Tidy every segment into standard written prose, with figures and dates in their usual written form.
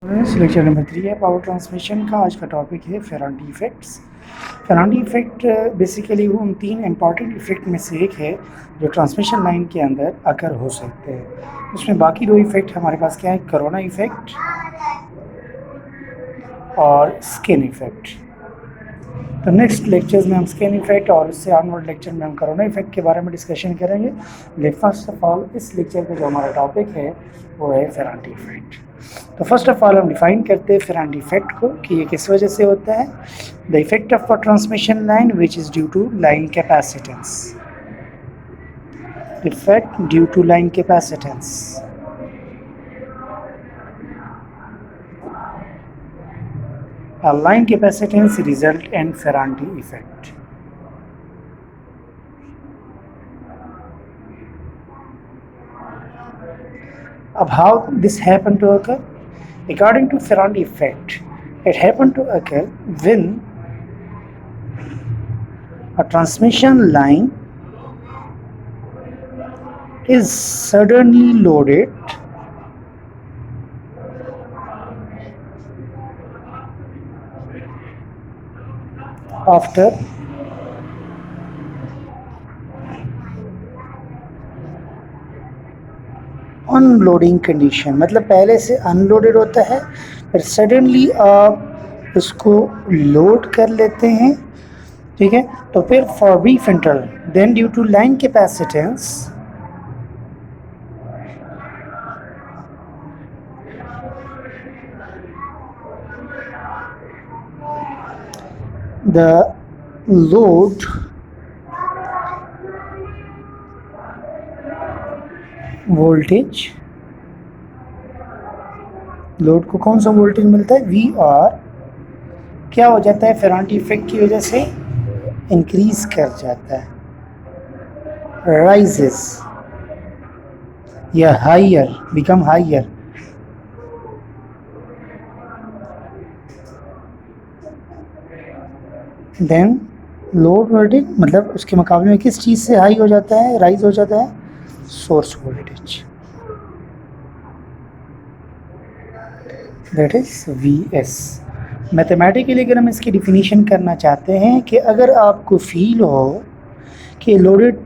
Lecture number 3 है power transmission का। आज का टॉपिक है Ferranti effects. Ferranti effect basically उन तीन इम्पॉर्टेंट इफेक्ट में से एक है जो ट्रांसमिशन लाइन के अंदर अकर हो सकते हैं। उसमें बाकी दो इफेक्ट हमारे पास क्या है, कोरोना इफेक्ट और स्किन इफेक्ट। तो नेक्स्ट लेक्चर्स में हम स्किन इफेक्ट और उससे ऑनवर्ड लेक्चर में हम कोरोना इफेक्ट के बारे में डिस्कशन करेंगे। लेकिन फर्स्ट ऑफ ऑल इस लेक्चर का जो हमारा टॉपिक है वो है फेरांटी इफेक्ट। तो फर्स्ट ऑफ ऑल हम डिफाइन करते हैं फेरांटी इफेक्ट को कि ये किस वजह से होता है। The effect of a transmission line which is due to line capacitance. Effect due to line capacitance. A line capacitance result in Ferranti effect. अब how this happened to occur? According to Ferranti effect, it happened to occur when a transmission line is suddenly loaded after unloading condition. मतलब पहले से unloaded होता है, फिर suddenly आप उसको load कर लेते हैं, ठीक है। तो फिर for brief interval then due to line capacitance the load voltage, load को कौन सा वोल्टेज मिलता है, वी आर, क्या हो जाता है फेरांटी इफेक्ट की वजह से इंक्रीज कर जाता है, राइजेस या higher, become higher. Then load voltage मतलब उसके मुकाबले में किस चीज़ से हाई हो जाता है, राइज हो जाता है, source voltage, that is Vs। Mathematically अगर हम इसकी डिफिनीशन करना चाहते हैं कि अगर आपको फील हो कि लोडेड,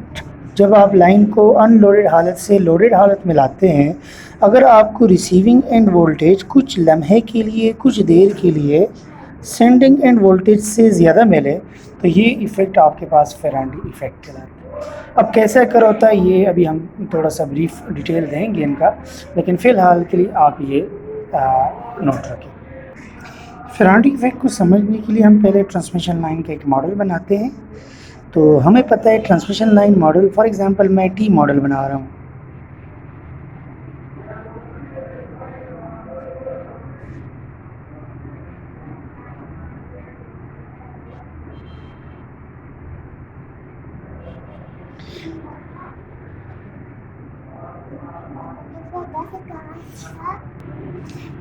जब आप लाइन को अनलोडेड हालत से लोडेड हालत में लाते हैं, अगर आपको रिसीविंग एंड वोल्टेज कुछ लम्हे के लिए, कुछ देर के लिए सेंडिंग एंड वोल्टेज से ज़्यादा मिले, तो ये इफ़ेक्ट आपके पास फेरांटी इफ़ेक्ट कहलाता है। अब कैसे कर होता है ये अभी हम थोड़ा सा ब्रीफ डिटेल देंगे इनका, लेकिन फ़िलहाल के लिए आप ये नोट रखें। फेरांटी इफ़ेक्ट को समझने के लिए हम पहले ट्रांसमिशन लाइन का एक मॉडल बनाते हैं। तो हमें पता है transmission line model, for example मैं टी मॉडल बना रहा हूँ।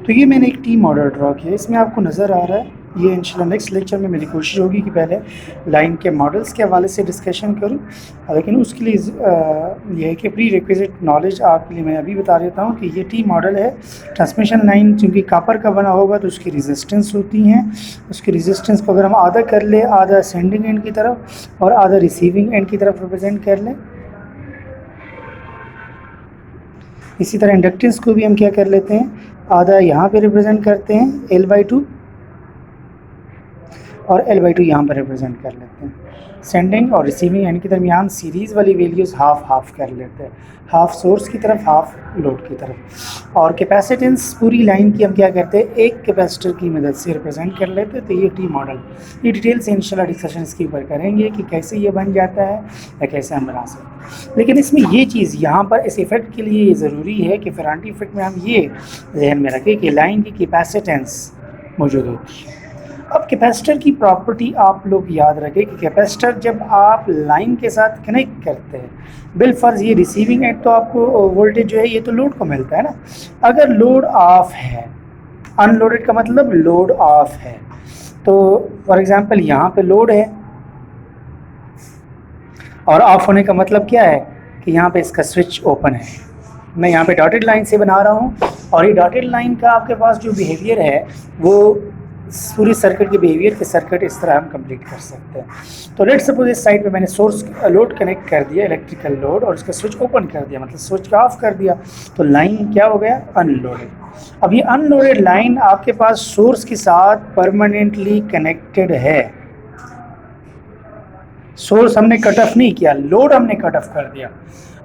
तो ये मैंने एक टी मॉडल ड्रॉ किया, इसमें आपको नज़र आ रहा है। ये इंशाल्लाह नेक्स्ट लेक्चर में मेरी कोशिश होगी कि पहले लाइन के मॉडल्स के हवाले से डिस्कशन करूं, लेकिन उसके लिए ये है कि प्री रिक्विजिट नॉलेज आपके लिए मैं अभी बता देता हूं कि ये टी मॉडल है। ट्रांसमिशन लाइन चूँकि कापर का बना होगा तो उसकी रेजिस्टेंस होती हैं, उसकी रेजिस्टेंस को अगर हम आधा कर ले, आधा सेंडिंग एंड की तरफ और आधा रिसीविंग एंड की तरफ रिप्रेजेंट कर लें। इसी तरह इंडक्टेंस को भी हम क्या कर लेते हैं, आधा यहाँ पे रिप्रेजेंट करते हैं L/2 और L/2 यहाँ पर रिप्रेजेंट कर लेते हैं। सेंडिंग और रिसीविंग एंड के दरमियान सीरीज़ वाली वैल्यूज़ हाफ हाफ कर लेते हैं, हाफ सोर्स की तरफ, हाफ लोड की तरफ। और कैपेसिटेंस पूरी लाइन की हम क्या करते हैं, एक कैपेसिटर की मदद से रिप्रेजेंट कर लेते हैं। तो ये टी मॉडल, ये डिटेल से इंशाल्लाह डिस्कशन इसके ऊपर करेंगे कि कैसे ये बन जाता है या कैसे हम बना सकते हैं। लेकिन इसमें ये चीज़ यहाँ पर इस इफ़ेक्ट के लिए ये ज़रूरी है कि फेरांटी इफ़ेक्ट में हम ये जहन में रखें कि लाइन की कैपेसिटेंस मौजूद होती है। अब कैपेसिटर की प्रॉपर्टी आप लोग याद रखें कि कैपेसिटर जब आप लाइन के साथ कनेक्ट करते हैं, बिलफर्ज ये रिसीविंग एंड तो आपको वोल्टेज जो है ये तो लोड को मिलता है ना। अगर लोड ऑफ है, अनलोडेड का मतलब लोड ऑफ है, तो फॉर एग्जांपल यहाँ पे लोड है और ऑफ होने का मतलब क्या है कि यहाँ पे इसका स्विच ओपन है। मैं यहाँ पे डॉटेड लाइन से बना रहा हूँ और ये डॉटेड लाइन का आपके पास जो बिहेवियर है वो पूरी सर्किट के बिहेवियर के सर्किट इस तरह हम कंप्लीट कर सकते हैं। तो लेट्स सपोज इस साइड पे मैंने सोर्स लोड कनेक्ट कर दिया, इलेक्ट्रिकल लोड, और उसका स्विच ओपन कर दिया, मतलब स्विच का ऑफ कर दिया, तो लाइन क्या हो गया, अनलोडेड। अब ये अनलोडेड लाइन आपके पास सोर्स के साथ परमानेंटली कनेक्टेड है। सोर्स हमने कट ऑफ नहीं किया, लोड हमने कट ऑफ कर दिया,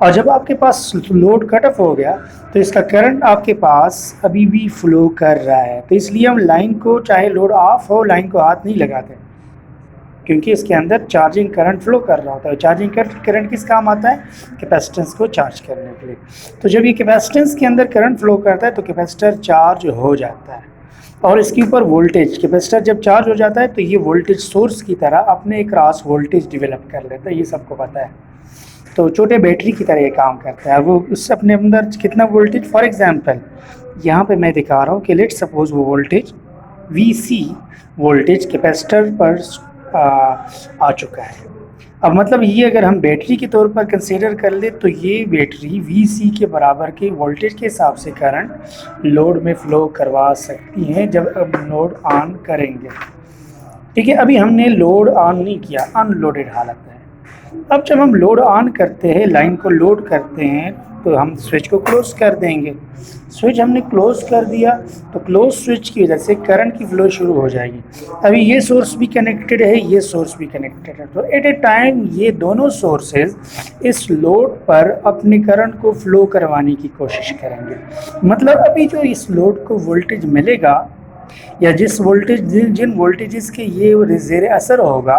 और जब आपके पास लोड कट ऑफ हो गया तो इसका करंट आपके पास अभी भी फ्लो कर रहा है। तो इसलिए हम लाइन को, चाहे लोड ऑफ हो, लाइन को हाथ नहीं लगाते, क्योंकि इसके अंदर चार्जिंग करंट फ्लो कर रहा होता है। चार्जिंग करंट किस काम आता है, कैपेसिटेंस को चार्ज करने के लिए। तो जब ये कैपेसिटेंस के अंदर करंट फ्लो करता है तो कैपेसिटर चार्ज हो जाता है, और इसके ऊपर वोल्टेज, कैपेसिटर जब चार्ज हो जाता है तो ये वोल्टेज सोर्स की तरह अपने क्रॉस वोल्टेज डेवलप कर लेता है, ये सबको पता है। तो छोटे बैटरी की तरह ये काम करता है। वो उससे अपने अंदर कितना वोल्टेज, फॉर एग्जांपल यहाँ पे मैं दिखा रहा हूँ कि लेट सपोज वो वोल्टेज VC वोल्टेज कैपेसिटर पर आ चुका है। अब मतलब ये अगर हम बैटरी के तौर पर कंसीडर कर ले तो ये बैटरी VC के बराबर के वोल्टेज के हिसाब से करंट लोड में फ़्लो करवा सकती हैं जब अब लोड ऑन करेंगे। ठीक है, अभी हमने लोड ऑन नहीं किया, अनलोडेड हालत है। अब जब हम लोड ऑन करते हैं, लाइन को लोड करते हैं, तो हम स्विच को क्लोज कर देंगे। स्विच हमने क्लोज कर दिया तो क्लोज स्विच की वजह से करंट की फ्लो शुरू हो जाएगी। अभी ये सोर्स भी कनेक्टेड है, ये सोर्स भी कनेक्टेड है, तो एट ए टाइम ये दोनों सोर्सेज इस लोड पर अपने करंट को फ्लो करवाने की कोशिश करेंगे। मतलब अभी जो इस लोड को वोल्टेज मिलेगा या जिन वोल्टेजेस के ये ज़ेर असर होगा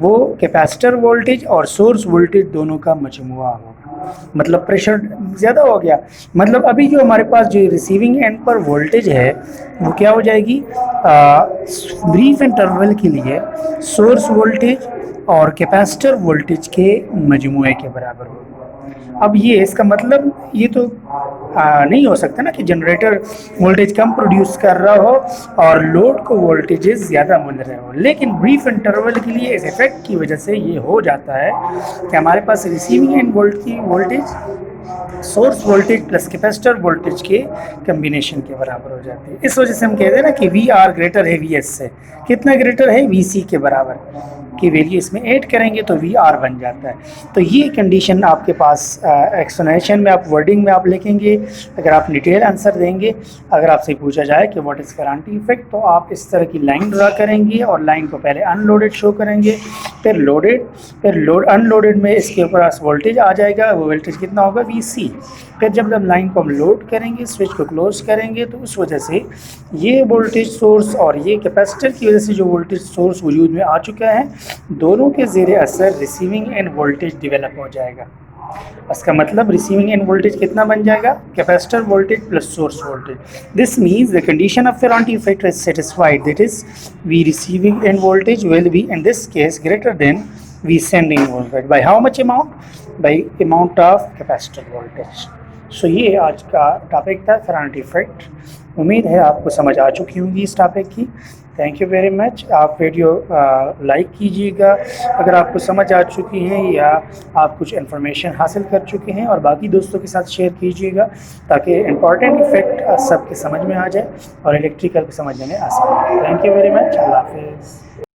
वो कैपेसिटर वोल्टेज और सोर्स वोल्टेज दोनों का मजमुआ होगा। मतलब प्रेशर ज़्यादा हो गया, मतलब अभी जो हमारे पास जो रिसीविंग एंड पर वोल्टेज है वो क्या हो जाएगी, ब्रीफ इंटरवल के लिए सोर्स वोल्टेज और कैपेसिटर वोल्टेज के मजमुए के बराबर होगा। अब ये इसका मतलब ये तो नहीं हो सकता ना कि जनरेटर वोल्टेज कम प्रोड्यूस कर रहा हो और लोड को वोल्टेजेस ज़्यादा मिल रहे हो, लेकिन ब्रीफ इंटरवल के लिए इस इफेक्ट की वजह से ये हो जाता है कि हमारे पास receiving end voltage source voltage plus capacitor voltage के कम्बिनेशन के बराबर हो जाती है। इस वजह से हम कहते हैं ना कि VR ग्रेटर है VS से। कितना ग्रेटर है, VC के बराबर की वैल्यू इसमें ऐड करेंगे तो VR बन जाता है। तो ये कंडीशन आपके पास एक्सप्लेनेशन में, आप वर्डिंग में आप लिखेंगे। अगर आप डिटेल आंसर देंगे, अगर आपसे पूछा जाए कि व्हाट इज़ फेरांटी इफेक्ट, तो आप इस तरह की लाइन ड्रा करेंगे और लाइन को पहले अनलोडेड शो करेंगे, फिर लोडेड, फिर अनलोडेड में इसके ऊपर वोल्टेज आ जाएगा। वो वोल्टेज कितना होगा, VC। फिर जब लाइन को हम लोड करेंगे, स्विच को क्लोज करेंगे, तो उस वजह से ये वोल्टेज सोर्स और ये कैपेसिटर की वजह से जो वोल्टेज सोर्स वजूद में आ चुका है, दोनों के ज़ेरे असर रिसीविंग एंड वोल्टेज डेवलप हो जाएगा। इसका मतलब रिसीविंग एंड वोल्टेज कितना बन जाएगा, capacitor voltage plus source voltage. This means the condition of Ferranti effect is satisfied, that is V receiving end voltage will be in this case greater than V sending voltage. By how much amount? By amount of capacitor voltage. सो ये आज का topic था, Ferranti effect. उम्मीद है आपको समझ आ चुकी होंगी इस टॉपिक की। Thank you very much. आप वीडियो लाइक कीजिएगा अगर आपको समझ आ चुकी हैं या आप कुछ इन्फॉर्मेशन हासिल कर चुके हैं, और बाकी दोस्तों के साथ शेयर कीजिएगा ताकि इम्पॉर्टेंट इफेक्ट सबके समझ में आ जाए और इलेक्ट्रिकल को समझने में आसान हो। Thank you very much. अल्लाह हाफिज़।